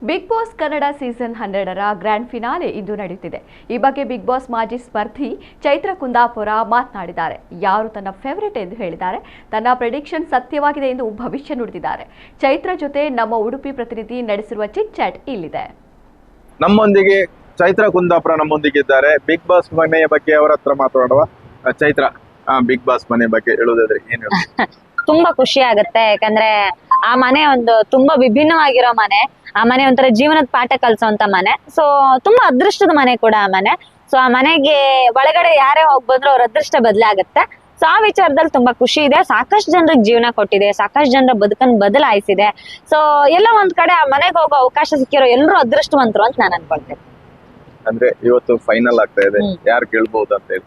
Big Boss Kannada season 12ರ grand finale ಇಂದು ನಡೆಯುತ್ತಿದೆ. ಈ ಬಗ್ಗೆ ಬಿಗ್ ಬಾಸ್ ಮಾಜಿ ಸ್ಪರ್ಧಿ ಚೈತ್ರ ಕುಂದಾಪುರ ಮಾತನಾಡಿದ್ದಾರೆ. ಯಾರು ತನ್ನ ಫೇವರೇಟ್ ಎಂದು ಹೇಳಿದ್ದಾರೆ. ತನ್ನ ಪ್ರೆಡಿಕ್ಷನ್ ಸತ್ಯವಾಗಿದೆ ಎಂದು ಭವಿಷ್ಯ ನುಡಿದಿದ್ದಾರೆ. ಚೈತ್ರ ಜೊತೆ ನಮ್ಮ ಉಡುಪಿ ಪ್ರತಿನಿಧಿ ನಡೆಸಿರುವ ಚಿಟ್ ಚಾಟ್ ಇಲ್ಲಿದೆ. ನಮ್ಮೊಂದಿಗೆ ಚೈತ್ರ ಕುಂದಾಪುರ ನಮ್ಮೊಂದಿಗಿದ್ದಾರೆ. ಬಿಗ್ ಬಾಸ್ ಮನೆಯ ಬಗ್ಗೆ ಅವರ ಹತ್ರ ಮಾತಾಡುವ. ಚೈತ್ರ, ಬಿಗ್ ಬಾಸ್ ಮನೆ ಬಗ್ಗೆ ಹೇಳುವುದಾದ್ರೆ ಏನು? ತುಂಬಾ ಖುಷಿ ಆಗುತ್ತೆ. ಯಾಕಂದ್ರೆ ಆ ಮನೆ ಒಂದು ತುಂಬಾ ವಿಭಿನ್ನವಾಗಿರೋ ಮನೆ. ಆ ಮನೆ ಒಂಥರ ಜೀವನದ ಪಾಠ ಕಲ್ಸೋಂತ ಮನೆ. ಸೊ ತುಂಬಾ ಅದೃಷ್ಟದ ಮನೆ ಕೂಡ ಆ ಮನೆ. ಸೊ ಆ ಮನೆಗೆ ಒಳಗಡೆ ಯಾರೇ ಹೋಗ್ ಬಂದ್ರು ಅವ್ರ ಅದೃಷ್ಟ ಬದಲಾಗುತ್ತೆ. ಸೊ ಆ ವಿಚಾರದಲ್ಲಿ ತುಂಬಾ ಖುಷಿ ಇದೆ. ಸಾಕಷ್ಟು ಜನರಿಗೆ ಜೀವನ ಕೊಟ್ಟಿದೆ, ಸಾಕಷ್ಟು ಜನರ ಬದುಕನ್ನು ಬದಲಾಯಿಸಿದೆ. ಸೊ ಎಲ್ಲ ಒಂದ್ ಕಡೆ ಆ ಮನೆಗೆ ಹೋಗೋ ಅವಕಾಶ ಸಿಕ್ಕಿರೋ ಎಲ್ಲರೂ ಅದೃಷ್ಟವಂತರು ಅಂತ ನಾನು ಅನ್ಕೊಳ್ತೇನೆ. ಅಂದ್ರೆ ಇವತ್ತು ಫೈನಲ್ ಆಗ್ತಾ ಇದೆ, ಯಾರು ಗೆಲ್ಬಹುದು ಅಂತ ಹೇಳಿ?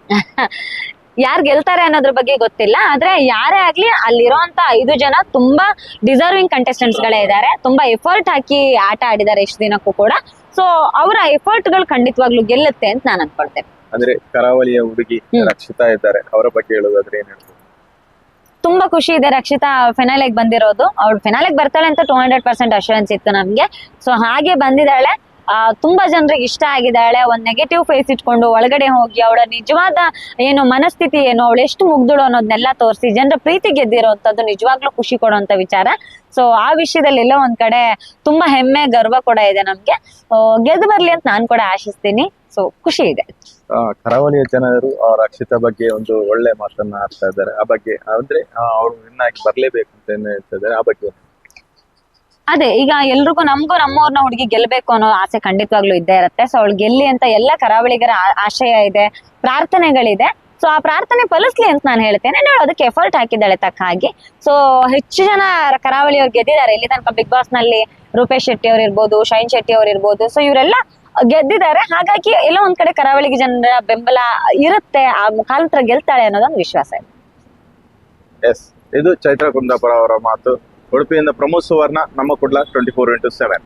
ಯಾರು ಗೆಲ್ತಾರೆ ಅನ್ನೋದ್ರ ಬಗ್ಗೆ ಗೊತ್ತಿಲ್ಲ. ಆದ್ರೆ ಯಾರೇ ಆಗ್ಲಿ ಅಲ್ಲಿರೋಂತ 5 ಜನ ತುಂಬಾ ಡಿಸರ್ವಿಂಗ್ ಕಂಟೆಸ್ಟೆಂಟ್ಸ್ ಗಳೇ ಇದ್ದಾರೆ. ತುಂಬಾ ಎಫರ್ಟ್ ಹಾಕಿ ಆಟ ಆಡಿದ್ದಾರೆ ಇಷ್ಟು ದಿನಕ್ಕೂ ಕೂಡ. ಸೊ ಅವರ ಎಫರ್ಟ್ ಗಳು ಖಂಡಿತವಾಗ್ಲೂ ಗೆಲ್ಲುತ್ತೆ ಅಂತ ನಾನು ಅನ್ಕೊಳ್ತೇನೆ. ಅಂದ್ರೆ ಕರಾವಳಿಯ ಹುಡುಗಿ ರಕ್ಷಿತಾ ಇದ್ದಾರೆ, ಅವರ ಬಗ್ಗೆ ಹೇಳೋದಾದ್ರೆ ಏನ್ ಹೇಳ್ಬೋದು? ತುಂಬಾ ಖುಷಿ ಇದೆ. ರಕ್ಷಿತಾ ಫಿನಾಲೆಗೆ ಬಂದಿರೋದು. ಅವಳು ಫಿನಾಲೆಗೆ ಬರ್ತಾಳೆ ಅಂತ 200% ಅಶ್ಯೂರೆನ್ಸ್ ಇತ್ತು ನಮ್ಗೆ. ಸೊ ಹಾಗೆ ಬಂದಿದ್ದಾಳೆ. ತುಂಬಾ ಜನರಿಗೆ ಇಷ್ಟ ಆಗಿದ್ದಾಳೆ. ಒಂದ್ ನೆಗೆಟಿವ್ ಫೇಸ್ ಇಟ್ಕೊಂಡು ಒಳಗಡೆ ಹೋಗಿ ಅವಳ ನಿಜವಾದ ಏನು ಮನಸ್ಥಿತಿ ಏನು, ಅವಳು ಎಷ್ಟು ಮುಗ್ದಳು ಅನ್ನೋದನ್ನೆಲ್ಲ ತೋರಿಸಿ ಜನರ ಪ್ರೀತಿ ಗೆದ್ದಿರೋಂಥದ್ದು ನಿಜವಾಗ್ಲೂ ಖುಷಿ ಕೊಡುವಂತ ವಿಚಾರ. ಸೊ ಆ ವಿಷಯದಲ್ಲಿ ಎಲ್ಲೋ ಒಂದ್ ಕಡೆ ತುಂಬಾ ಹೆಮ್ಮೆ ಗರ್ವ ಕೂಡ ಇದೆ ನಮ್ಗೆ. ಗೆದ್ದು ಬರ್ಲಿ ಅಂತ ನಾನ್ ಕೂಡ ಆಶಿಸ್ತೀನಿ. ಸೊ ಖುಷಿ ಇದೆ. ಕರಾವಳಿಯ ಜನರು ರಕ್ಷಿತಾ ಬಗ್ಗೆ ಒಂದು ಒಳ್ಳೆ ಮಾತನ್ನ ಆಡ್ತಾ ಇದ್ದಾರೆ. ಆ ಬಗ್ಗೆ ಅಂದ್ರೆ ಅವಳು ವಿನ್ನಾಗಿ ಬರ್ಲೇಬೇಕು ಅಂತ ಹೇಳ್ತಾ ಇದ್ದಾರೆ. ಆ ಬಗ್ಗೆ ಅದೇ ಈಗ ಎಲ್ರಿಗೂ ನಮಗೂ ನಮ್ಮವ್ರನ್ನ ಹುಡುಗಿ ಗೆಲ್ಬೇಕು ಅನ್ನೋ ಆಸೆ ಖಂಡಿತವಾಗ್ಲೂ ಇದ್ದೇ ಇರುತ್ತೆ. ಸೊ ಅವಳು ಗೆಲ್ಲಿ ಅಂತ ಎಲ್ಲ ಕರಾವಳಿಗರ ಆಶಯ ಇದೆ, ಪ್ರಾರ್ಥನೆಗಳಿದೆ. ಸೊ ಆ ಪ್ರಾರ್ಥನೆ ಫಲಿಸ್ಲಿ ಅಂತ ನಾನು ಹೇಳ್ತೇನೆ. ನಾನು ಅದಕ್ಕೆ ಎಫರ್ಟ್ ಹಾಕಿದ್ದಾಳೆ ತಕ್ಕ ಹಾಗೆ. ಸೊ ಹೆಚ್ಚು ಜನ ಕರಾವಳಿಯವ್ರು ಗೆದ್ದಿದ್ದಾರೆ ಇಲ್ಲಿ ತನಕ. ಬಿಗ್ ಬಾಸ್ ನಲ್ಲಿ ರೂಪೇಶ್ ಶೆಟ್ಟಿ ಅವ್ರು ಇರ್ಬೋದು, ಶೈನ್ ಶೆಟ್ಟಿ ಅವ್ರು ಇರ್ಬೋದು. ಸೊ ಇವರೆಲ್ಲ ಗೆದ್ದಿದ್ದಾರೆ. ಹಾಗಾಗಿ ಎಲ್ಲ ಒಂದ್ ಕಡೆ ಕರಾವಳಿಗೆ ಜನರ ಬೆಂಬಲ ಇರುತ್ತೆ. ಆ ಮುಖಾಂತರ ಗೆಲ್ತಾಳೆ ಅನ್ನೋದೊಂದು ವಿಶ್ವಾಸ ಇದೆ. ಎಸ್, ಇದು ಚೈತ್ರ ಕುಂದಾಪುರ ಅವರ ಮಾತು. ಉಡುಪಿಯಿಂದ ಪ್ರಮೋದ್ ಸುವರ್ಣ, ನಮ್ಮ ಕುಡ್ಲ 24x7.